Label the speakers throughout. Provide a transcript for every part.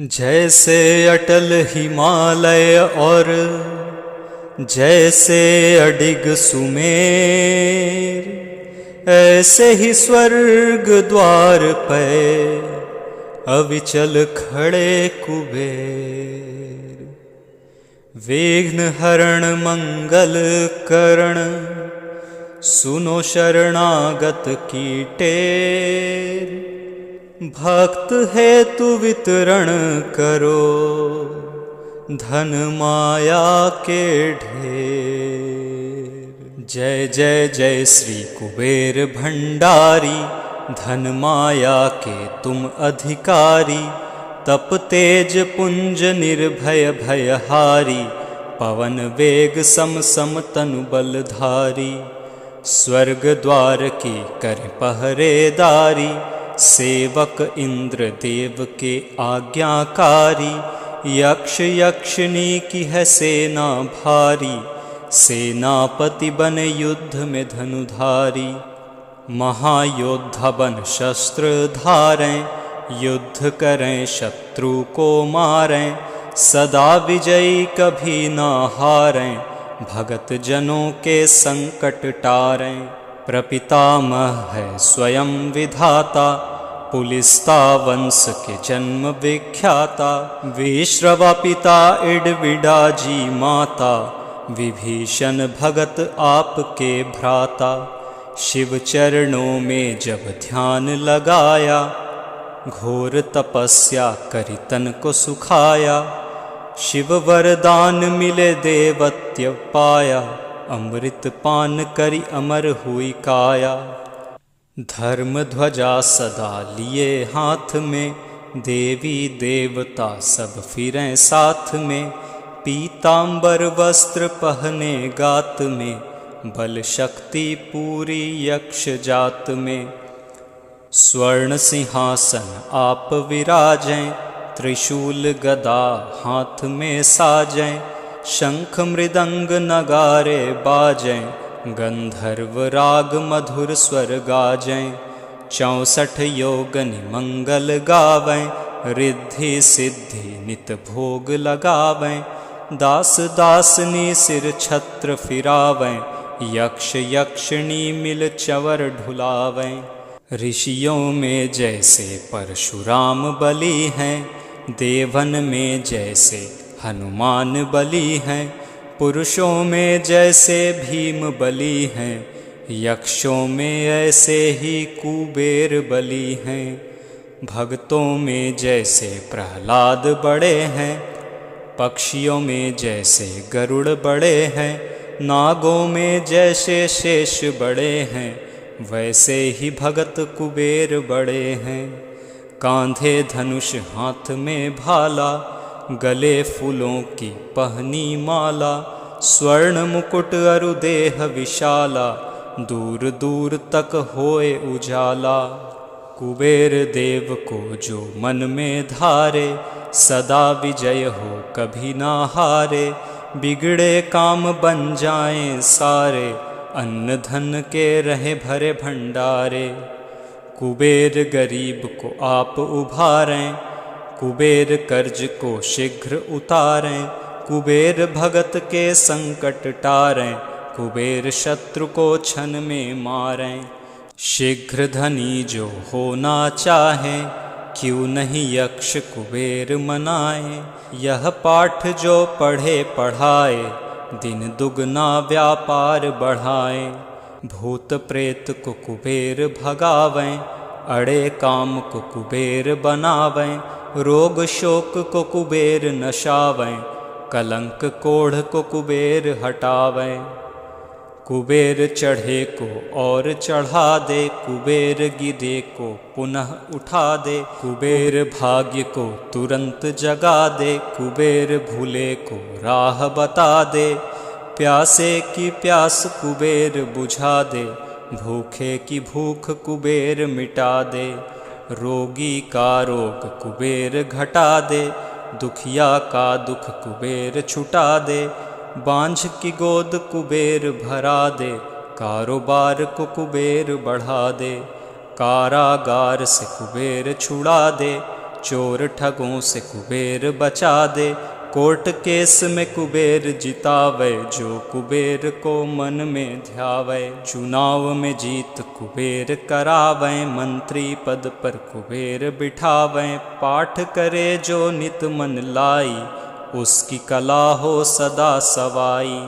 Speaker 1: जैसे अटल हिमालय और जैसे अडिग सुमेर, ऐसे ही स्वर्ग द्वार पे अविचल खड़े कुबेर। विघ्न हरण मंगल करण, सुनो शरणागत की टेर। भक्त हेतु वितरण करो, धन माया के ढेर। जय जय जय श्री कुबेर भंडारी, धन माया के तुम अधिकारी। तप तेज पुंज निर्भय भयहारी, पवन वेग सम सम तनु बलधारी। स्वर्ग द्वार की कर पहरेदारी, सेवक इंद्र देव के आज्ञाकारी। यक्ष यक्षिणी की है सेना भारी, सेनापति बन युद्ध में धनुधारी। महायोद्धा बन शस्त्र धारें, युद्ध करें शत्रु को मारें। सदा विजयी कभी ना हारें, भगत जनों के संकट टारें। प्रपितामह है स्वयं विधाता, पुलिस्ता वंश के जन्म विख्याता। विश्रवा पिता इडविडा जी माता, विभीषण भगत आपके भ्राता। शिव चरणों में जब ध्यान लगाया, घोर तपस्या करी तन को सुखाया। शिव वरदान मिले देवत्य पाया, अमृत पान करी अमर हुई काया। धर्म ध्वजा सदा लिए हाथ में, देवी देवता सब फिरें साथ में। पीतांबर वस्त्र पहने गात में, बल शक्ति पूरी यक्ष जात में। स्वर्ण सिंहासन आप विराजें, त्रिशूल गदा हाथ में साजें। शंख मृदंग नगारे बाजें, गंधर्व राग मधुर स्वर गाजें। 64 योगनि मंगल गावें, रिद्धि सिद्धि नित भोग लगावें। दास दासनी सिर छत्र फिरावें, यक्ष यक्षिणी मिल चवर ढुलावें। ऋषियों में जैसे परशुराम बली हैं, देवन में जैसे हनुमान बली हैं। पुरुषों में जैसे भीम बली हैं, यक्षों में ऐसे ही कुबेर बली हैं। भक्तों में जैसे प्रहलाद बड़े हैं, पक्षियों में जैसे गरुड़ बड़े हैं। नागों में जैसे शेष बड़े हैं, वैसे ही भगत कुबेर बड़े हैं। कांधे धनुष हाथ में भाला, गले फूलों की पहनी माला। स्वर्ण मुकुट अरु देह विशाला, दूर दूर तक होए उजाला। कुबेर देव को जो मन में धारे, सदा विजय हो कभी ना हारे। बिगड़े काम बन जाएं सारे, अन्न धन के रहे भरे भंडारे। कुबेर गरीब को आप उभारें, कुबेर कर्ज को शीघ्र उतारें। कुबेर भगत के संकट टारें, कुबेर शत्रु को क्षण में मारें। शीघ्र धनी जो होना चाहे, क्यों नहीं यक्ष कुबेर मनाए। यह पाठ जो पढ़े पढ़ाए, दिन दुगना व्यापार बढ़ाए। भूत प्रेत को कुबेर भगावें, अड़े काम को कुबेर बनावें। रोग शोक को कुबेर नशावें, कलंक कोढ़ को कुबेर हटावें। कुबेर चढ़े को और चढ़ा दे, कुबेर गिरे को पुनः उठा दे। कुबेर भाग्य को तुरंत जगा दे, कुबेर भूले को राह बता दे। प्यासे की प्यास कुबेर बुझा दे, भूखे की भूख कुबेर मिटा दे। रोगी का रोग कुबेर घटा दे, दुखिया का दुख कुबेर छुटा दे। बांझ की गोद कुबेर भरा दे, कारोबार को कुबेर बढ़ा दे। कारागार से कुबेर छुड़ा दे, चोर ठगों से कुबेर बचा दे। कोर्ट केस में कुबेर जितावे, जो कुबेर को मन में ध्यावे। चुनाव में जीत कुबेर करावे, मंत्री पद पर कुबेर बिठावे। पाठ करे जो नित मन लाई, उसकी कला हो सदा सवाई।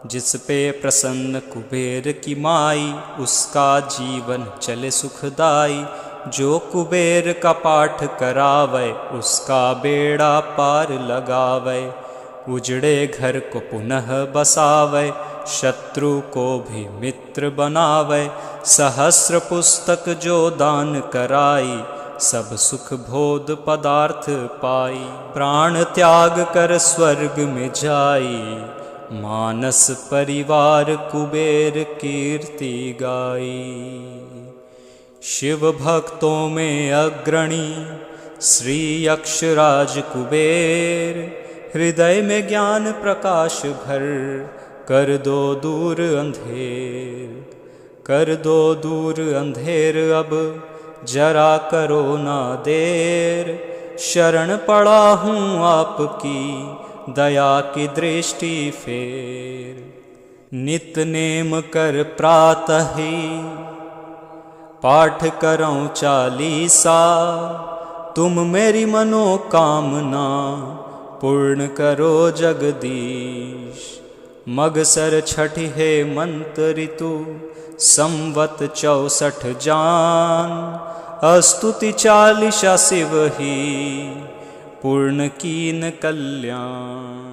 Speaker 1: जिस पे प्रसन्न कुबेर की माई, उसका जीवन चले सुखदाई। जो कुबेर का पाठ करावे, उसका बेड़ा पार लगावे। उजड़े घर को पुनः बसावे, शत्रु को भी मित्र बनावे। सहस्र पुस्तक जो दान कराई, सब सुख भोग पदार्थ पाई। प्राण त्याग कर स्वर्ग में जाई, मानस परिवार कुबेर कीर्ति गाई। शिव भक्तों में अग्रणी श्री यक्षराज कुबेर, हृदय में ज्ञान प्रकाश भर, कर दो दूर अंधेर। कर दो दूर अंधेर अब, जरा करो ना देर। शरण पड़ा हूँ आपकी, दया की दृष्टि फेर। नित नेम कर प्रातः ही, पाठ करऊं चालीसा। तुम मेरी मनोकामना, पूर्ण करो जगदीश। मगसर छठ हेमंत ऋतु, संवत 64 जान। स्तुति चालीसा शिव ही, पूर्ण कीन कल्याण।